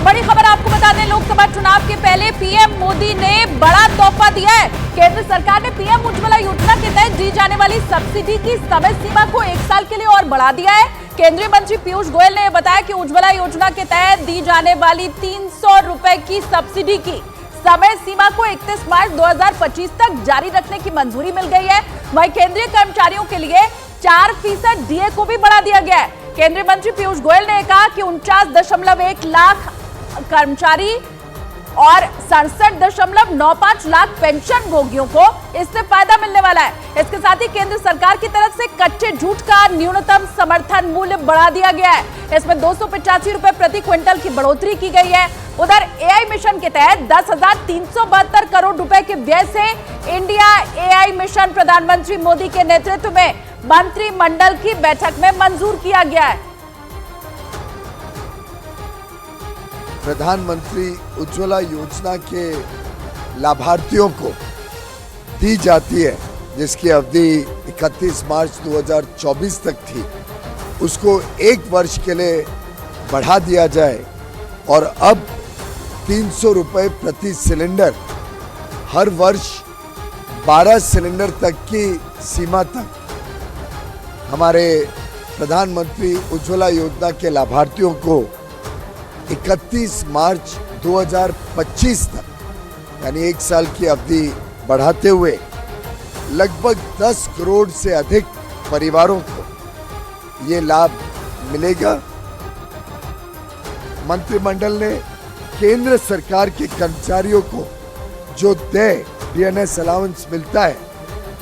बड़ी खबर आपको बता दें, लोकसभा चुनाव के पहले पीएम मोदी ने बड़ा तोहफा दिया है। केंद्र सरकार ने पीएम उज्ज्वला योजना के तहत दी जाने वाली सब्सिडी की समय सीमा को 1 साल के लिए और बढ़ा दिया है। केंद्रीय मंत्री पीयूष गोयल ने बताया कि उज्ज्वला योजना के तहत दी जाने वाली 300 रुपए की सब्सिडी की समय सीमा को 31 मार्च 2025 तक जारी रखने की मंजूरी मिल गई है। वहीं केंद्रीय कर्मचारियों के लिए 4% डीए को भी बढ़ा दिया गया है। केंद्रीय मंत्री पीयूष गोयल ने कहा कि 49.1 लाख कर्मचारी और 67.95 लाख पेंशन भोगियों को इससे फायदा मिलने वाला है। इसके साथ ही केंद्र सरकार की तरफ से कच्चे जूट का न्यूनतम समर्थन मूल्य बढ़ा दिया गया है। इसमें 285 रुपए प्रति क्विंटल की बढ़ोतरी की गई है। उधर एआई मिशन के तहत 10,372 करोड़ रुपए के व्यय से इंडिया एआई मिशन प्रधानमंत्री मोदी के नेतृत्व में मंत्रिमंडल की बैठक में मंजूर किया गया है। प्रधानमंत्री उज्ज्वला योजना के लाभार्थियों को दी जाती है, जिसकी अवधि 31 मार्च 2024 तक थी, उसको 1 वर्ष के लिए बढ़ा दिया जाए और अब 300 रुपए प्रति सिलेंडर हर वर्ष 12 सिलेंडर तक की सीमा तक हमारे प्रधानमंत्री उज्ज्वला योजना के लाभार्थियों को 31 मार्च 2025 तक यानी 1 साल की अवधि बढ़ाते हुए लगभग 10 करोड़ से अधिक परिवारों को ये लाभ मिलेगा। मंत्रिमंडल ने केंद्र सरकार के कर्मचारियों को जो डीएनएस अलाउंस मिलता है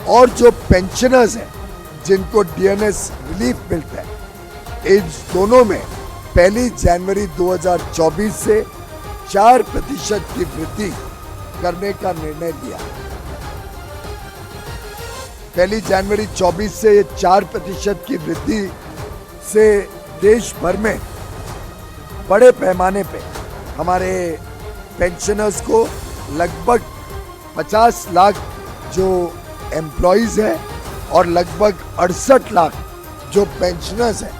और जो पेंशनर्स हैं जिनको डीएनएस रिलीफ मिलता है, इन दोनों में 1 जनवरी 2024 से 4% की वृद्धि करने का निर्णय लिया। 1 जनवरी 24 से 4% की वृद्धि से देश भर में बड़े पैमाने पे हमारे पेंशनर्स को लगभग 50 लाख जो एम्प्लॉइज हैं और लगभग 68 लाख जो पेंशनर्स हैं,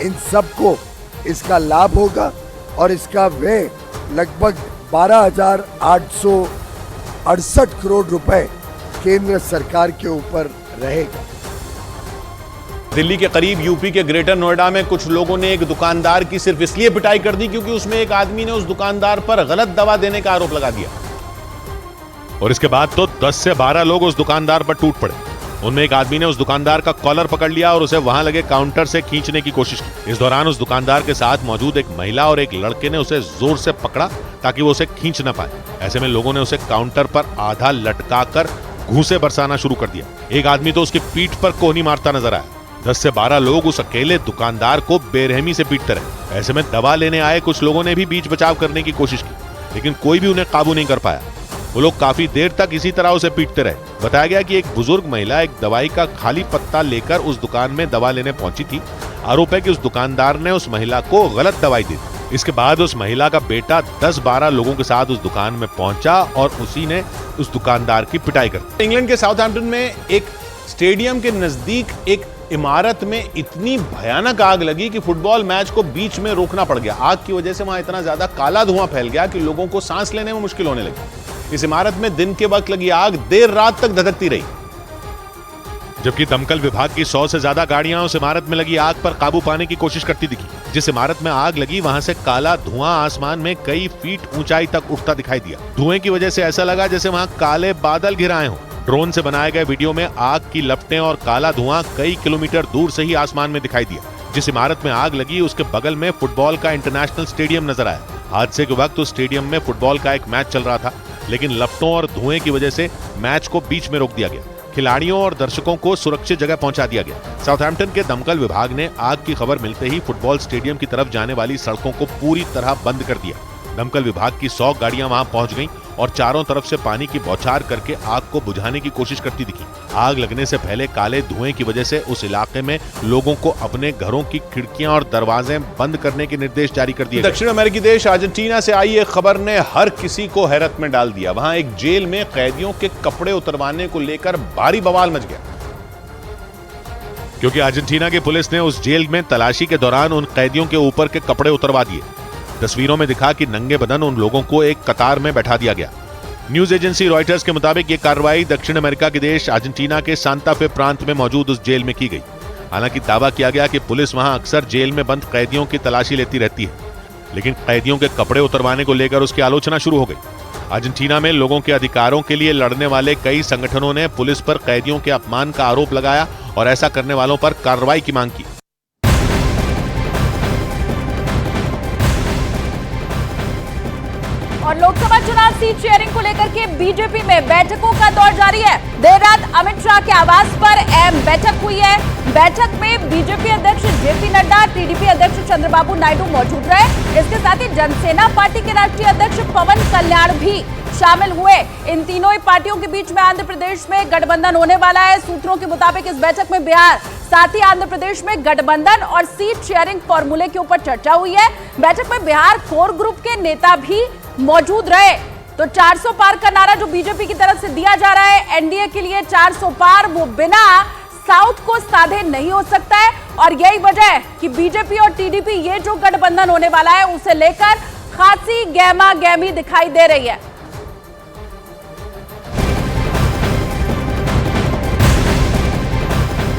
इन सबको इसका लाभ होगा और इसका व्यय लगभग 12,868 करोड़ रुपए केंद्र सरकार के ऊपर रहेगा। दिल्ली के करीब यूपी के ग्रेटर नोएडा में कुछ लोगों ने एक दुकानदार की सिर्फ इसलिए पिटाई कर दी क्योंकि उसमें एक आदमी ने उस दुकानदार पर गलत दवा देने का आरोप लगा दिया और इसके बाद तो 10 से 12 लोग उस दुकानदार पर टूट पड़े। उनमें एक आदमी ने उस दुकानदार का कॉलर पकड़ लिया और उसे वहां लगे काउंटर से खींचने की कोशिश की। इस दौरान उस दुकानदार के साथ मौजूद एक महिला और एक लड़के ने उसे जोर से पकड़ा ताकि वो उसे खींच न पाए। ऐसे में लोगों ने उसे काउंटर पर आधा लटकाकर घूंसे बरसाना शुरू कर दिया। एक आदमी तो उसकी पीठ पर कोहनी मारता नजर आया। 10 से 12 लोग उस अकेले दुकानदार को बेरहमी से पीटते रहे। ऐसे में दवा लेने आए कुछ लोगों ने भी बीच बचाव करने की कोशिश की, लेकिन कोई भी उन्हें काबू नहीं कर पाया। वो लोग काफी देर तक इसी तरह उसे पीटते रहे। बताया गया कि एक बुजुर्ग महिला एक दवाई का खाली पत्ता लेकर उस दुकान में दवा लेने पहुंची थी। आरोप है कि उस दुकानदार ने उस महिला को गलत दवाई दी। इसके बाद उस महिला का बेटा 10-12 लोगों के साथ उस दुकान में पहुंचा और उसी ने उस दुकानदार की पिटाई कर दी। इंग्लैंड के साउथहैम्पटन में एक स्टेडियम के नजदीक एक इमारत में इतनी भयानक आग लगी कि फुटबॉल मैच को बीच में रोकना पड़ गया। आग की वजह से वहां इतना ज्यादा काला धुआं फैल गया कि लोगों को सांस लेने में मुश्किल होने लगी। इस इमारत में दिन के वक्त लगी आग देर रात तक धधकती रही, जबकि दमकल विभाग की 100 से ज्यादा गाड़ियां उस इमारत में लगी आग पर काबू पाने की कोशिश करती दिखी। जिस इमारत में आग लगी वहां से काला धुआं आसमान में कई फीट ऊंचाई तक उठता दिखाई दिया। धुएं की वजह से ऐसा लगा जैसे वहां काले बादल घिराए हों। ड्रोन से बनाए गए वीडियो में आग की लपटें और काला धुआं कई किलोमीटर दूर से ही आसमान में दिखाई दिया। जिस इमारत में आग लगी उसके बगल में फुटबॉल का इंटरनेशनल स्टेडियम नजर आया। हादसे के वक्त उस स्टेडियम में फुटबॉल का एक मैच चल रहा था, लेकिन लपटों और धुएं की वजह से मैच को बीच में रोक दिया गया। खिलाड़ियों और दर्शकों को सुरक्षित जगह पहुंचा दिया गया। साउथहैम्पटन के दमकल विभाग ने आग की खबर मिलते ही फुटबॉल स्टेडियम की तरफ जाने वाली सड़कों को पूरी तरह बंद कर दिया। दमकल विभाग की 100 गाड़ियां वहां पहुंच गईं और चारों तरफ से पानी की बौछार करके आग को बुझाने की कोशिश करती दिखी। आग लगने से पहले काले धुएं की वजह से उस इलाके में लोगों को अपने घरों की खिड़कियां और दरवाजे बंद करने के निर्देश जारी कर दिए। दक्षिण अमेरिकी देश अर्जेंटीना से आई एक खबर ने हर किसी को हैरत में डाल दिया। वहां एक जेल में कैदियों के कपड़े उतरवाने को लेकर भारी बवाल मच गया, क्योंकि अर्जेंटीना की पुलिस ने उस जेल में तलाशी के दौरान उन कैदियों के ऊपर के कपड़े उतरवा दिए। तस्वीरों में दिखा कि नंगे बदन उन लोगों को एक कतार में बैठा दिया गया। न्यूज एजेंसी रॉयटर्स के मुताबिक ये कार्रवाई दक्षिण अमेरिका के देश अर्जेंटीना के सांता फे प्रांत में मौजूद उस जेल में की गई। हालांकि दावा किया गया कि पुलिस वहां अक्सर जेल में बंद कैदियों की तलाशी लेती रहती है, लेकिन कैदियों के कपड़े उतरवाने को लेकर उसकी आलोचना शुरू हो गई। अर्जेंटीना में लोगों के अधिकारों के लिए लड़ने वाले कई संगठनों ने पुलिस पर कैदियों के अपमान का आरोप लगाया और ऐसा करने वालों पर कार्रवाई की मांग की। और लोकसभा चुनाव सीट शेयरिंग को लेकर के बीजेपी में बैठकों का दौर जारी है। देर रात अमित शाह के आवास पर अहम बैठक हुई है। बैठक में बीजेपी अध्यक्ष जेपी नड्डा, टीडीपी अध्यक्ष चंद्रबाबू नायडू मौजूद रहे। इसके साथ ही जनसेना पार्टी के राष्ट्रीय अध्यक्ष पवन कल्याण भी शामिल हुए। इन तीनों ही पार्टियों के बीच में आंध्र प्रदेश में गठबंधन होने वाला है। सूत्रों के मुताबिक इस बैठक में बिहार, साथ ही आंध्र प्रदेश में गठबंधन और सीट शेयरिंग फॉर्मूले के ऊपर चर्चा हुई है। बैठक में बिहार कोर ग्रुप के नेता भी मौजूद रहे। तो 400 पार का नारा जो बीजेपी की तरफ से दिया जा रहा है एनडीए के लिए 400 पार, वो बिना साउथ को साधे नहीं हो सकता है। और यही वजह है कि बीजेपी और टीडीपी ये जो गठबंधन होने वाला है उसे लेकर खासी गहमा गहमी दिखाई दे रही है।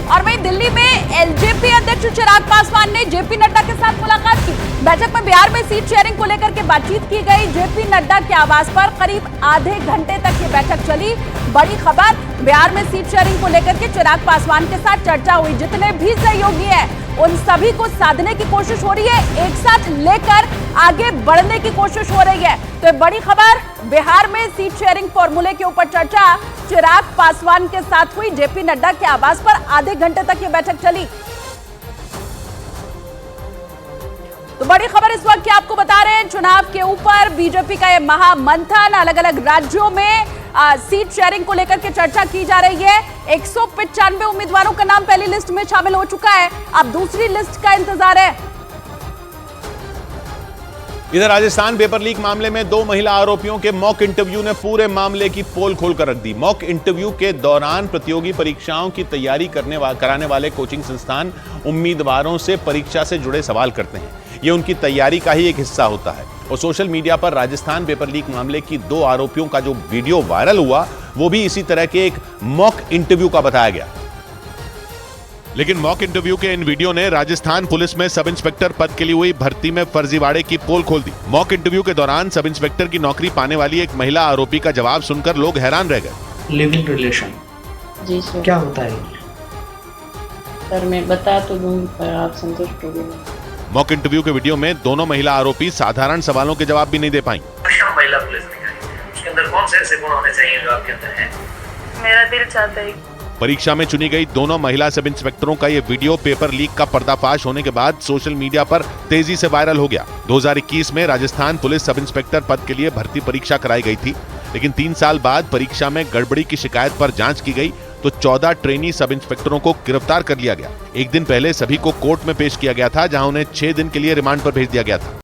और वहीं दिल्ली में एलजेपी अध्यक्ष चिराग पासवान ने जेपी नड्डा के साथ मुलाकात की। बैठक में बिहार में सीट शेयरिंग को लेकर के बातचीत की गई। जेपी नड्डा के आवास पर करीब आधे घंटे तक ये बैठक चली। बड़ी खबर, बिहार में सीट शेयरिंग को लेकर के चिराग पासवान के साथ चर्चा हुई। जितने भी सहयोगी हैं उन सभी को साधने की कोशिश हो रही है, एक साथ लेकर आगे बढ़ने की कोशिश हो रही है। तो बड़ी खबर, बिहार में सीट शेयरिंग फॉर्मूले के ऊपर चर्चा चिराग पासवान के साथ हुई। जेपी नड्डा के आवास पर आधे घंटे तक ये बैठक चली। तो बड़ी खबर इस वक्त क्या आपको बता रहे हैं, चुनाव के ऊपर बीजेपी का ये महामंथन, अलग अलग राज्यों में सीट शेयरिंग को लेकर के चर्चा की जा रही है। 195 उम्मीदवारों का नाम पहली लिस्ट में शामिल हो चुका है। अब दूसरी लिस्ट का इंतजार है। इधर राजस्थान पेपर लीक मामले में 2 महिला आरोपियों के मॉक इंटरव्यू ने पूरे मामले की पोल खोलकर रख दी। मॉक इंटरव्यू के दौरान प्रतियोगी परीक्षाओं की तैयारी कराने वाले कोचिंग संस्थान उम्मीदवारों से परीक्षा से जुड़े सवाल करते हैं। ये उनकी तैयारी का ही एक हिस्सा होता है। और सोशल मीडिया पर राजस्थान पेपर लीक मामले की 2 आरोपियों का जो वीडियो वायरल हुआ वो भी इसी तरह के एक मॉक इंटरव्यू का बताया गया। लेकिन मॉक इंटरव्यू के इन वीडियो ने राजस्थान पुलिस में सब इंस्पेक्टर पद के लिए हुई भर्ती में फर्जीवाड़े की पोल खोल दी। मॉक इंटरव्यू के दौरान सब इंस्पेक्टर की नौकरी पाने वाली एक महिला आरोपी का जवाब सुनकर लोग हैरान रह गए। लिविंग रिलेशन जी सर। क्या होता है? सर मैं बता तो दूंगी पर आप संतुष्ट हो गए। मॉक इंटरव्यू के वीडियो में दोनों महिला आरोपी साधारण सवालों के जवाब भी नहीं दे पाई। महिला पुलिस अधिकारी, उसके अंदर कौन से ऐसे गुण होने चाहिए जो आपके अंदर हैं? मेरा दिल चाहता है। परीक्षा में चुनी गई दोनों महिला सब इंस्पेक्टरों का ये वीडियो पेपर लीक का पर्दाफाश होने के बाद सोशल मीडिया पर तेजी से वायरल हो गया। 2021 में राजस्थान पुलिस सब इंस्पेक्टर पद के लिए भर्ती परीक्षा कराई गई थी, लेकिन 3 साल बाद परीक्षा में गड़बड़ी की शिकायत पर जांच की गई तो 14 ट्रेनी सब इंस्पेक्टरों को गिरफ्तार कर लिया गया। एक दिन पहले सभी को कोर्ट में पेश किया गया था, जहां उन्हें 6 दिन के लिए रिमांड पर भेज दिया गया था।